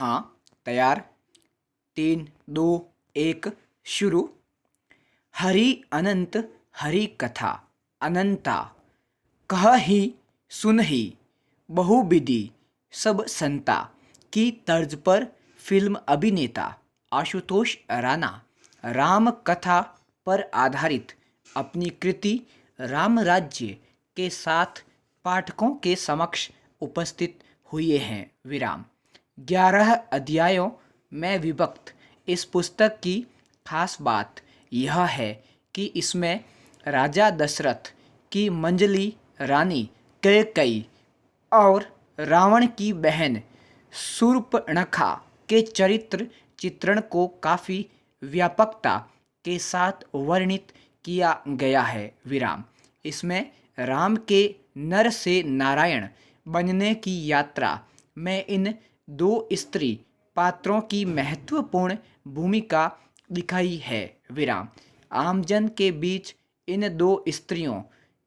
हाँ, तैयार। 3, 2, 1 शुरू। हरि अनंत हरि कथा अनंता, कहहि सुनहि बहुविधि सब संता की तर्ज पर फिल्म अभिनेता आशुतोष राणा राम कथा पर आधारित अपनी कृति राम राज्य के साथ पाठकों के समक्ष उपस्थित हुए हैं। विराम 11 अध्यायों में विभक्त इस पुस्तक की खास बात यह है कि इसमें राजा दशरथ की मंजली रानी कैकेयी और रावण की बहन शूर्पणखा के चरित्र चित्रण को काफ़ी व्यापकता के साथ वर्णित किया गया है। विराम इसमें राम के नर से नारायण बनने की यात्रा में इन दो स्त्री पात्रों की महत्वपूर्ण भूमिका दिखाई है। विराम आमजन के बीच इन दो स्त्रियों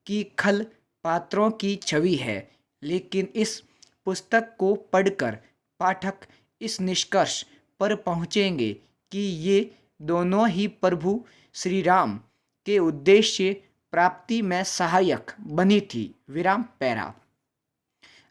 की खल पात्रों की छवि है, लेकिन इस पुस्तक को पढ़कर पाठक इस निष्कर्ष पर पहुँचेंगे कि ये दोनों ही प्रभु श्री राम के उद्देश्य प्राप्ति में सहायक बनी थी। विराम पैरा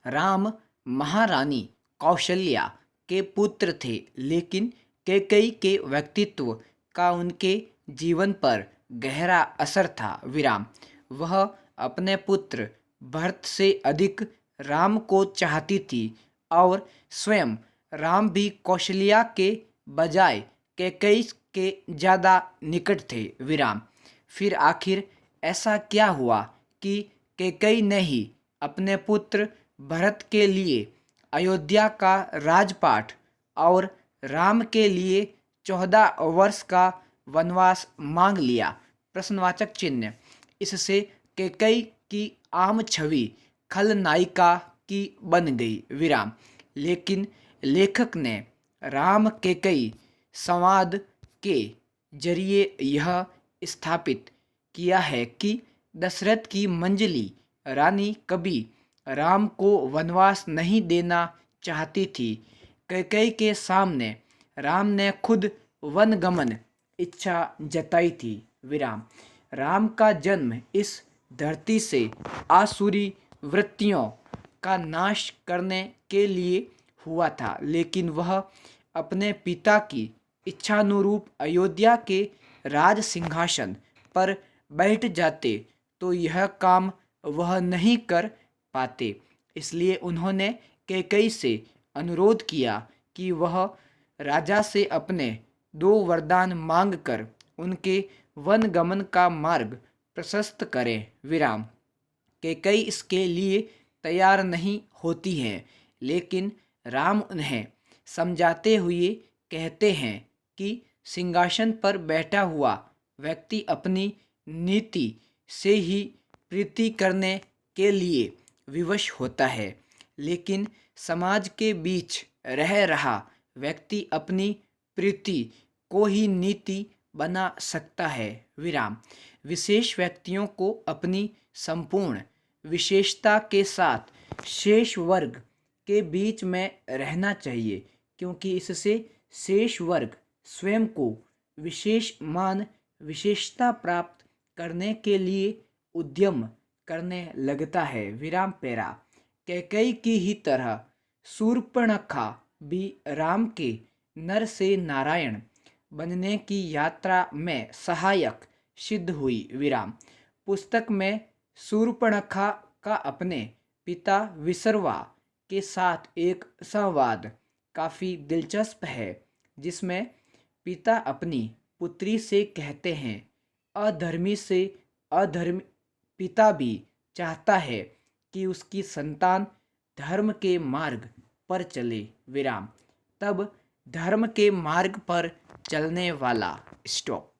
राम महारानी कौशल्या के पुत्र थे, लेकिन कैकेयी के व्यक्तित्व का उनके जीवन पर गहरा असर था। विराम वह अपने पुत्र भरत से अधिक राम को चाहती थी और स्वयं राम भी कौशल्या के बजाय कैकेयी के ज़्यादा निकट थे। विराम फिर आखिर ऐसा क्या हुआ कि कैकेयी ने ही अपने पुत्र भरत के लिए अयोध्या का राजपाट और राम के लिए 14 वर्ष का वनवास मांग लिया। प्रश्नवाचक चिन्ह। इससे कैकेयी की आम छवि खलनायिका की बन गई। विराम लेकिन लेखक ने राम कैकेयी संवाद के जरिए यह स्थापित किया है कि दशरथ की मंजली रानी कभी राम को वनवास नहीं देना चाहती थी। कैकेयी के सामने राम ने खुद वनगमन इच्छा जताई थी। विराम राम का जन्म इस धरती से आसुरी वृत्तियों का नाश करने के लिए हुआ था, लेकिन वह अपने पिता की इच्छानुरूप अयोध्या के राज सिंहासन पर बैठ जाते तो यह काम वह नहीं कर पाते। इसलिए उन्होंने कैकेयी से अनुरोध किया कि वह राजा से अपने 2 वरदान मांगकर उनके वनगमन का मार्ग प्रशस्त करें। विराम कैकेयी इसके लिए तैयार नहीं होती हैं, लेकिन राम उन्हें समझाते हुए कहते हैं कि सिंहासन पर बैठा हुआ व्यक्ति अपनी नीति से ही प्रीति करने के लिए विवश होता है, लेकिन समाज के बीच रह रहा व्यक्ति अपनी प्रीति को ही नीति बना सकता है। विराम विशेष व्यक्तियों को अपनी संपूर्ण विशेषता के साथ शेष वर्ग के बीच में रहना चाहिए, क्योंकि इससे शेष वर्ग स्वयं को विशेष मान विशेषता प्राप्त करने के लिए उद्यम करने लगता है। विराम पैरा कैकेयी की ही तरह शूर्पणखा भी राम के नर से नारायण बनने की यात्रा में सहायक सिद्ध हुई। विराम पुस्तक में शूर्पणखा का अपने पिता विसर्वा के साथ एक संवाद काफ़ी दिलचस्प है, जिसमें पिता अपनी पुत्री से कहते हैं, अधर्मी से अधर्मी पिता भी चाहता है कि उसकी संतान धर्म के मार्ग पर चले। विराम तब धर्म के मार्ग पर चलने वाला स्टॉप।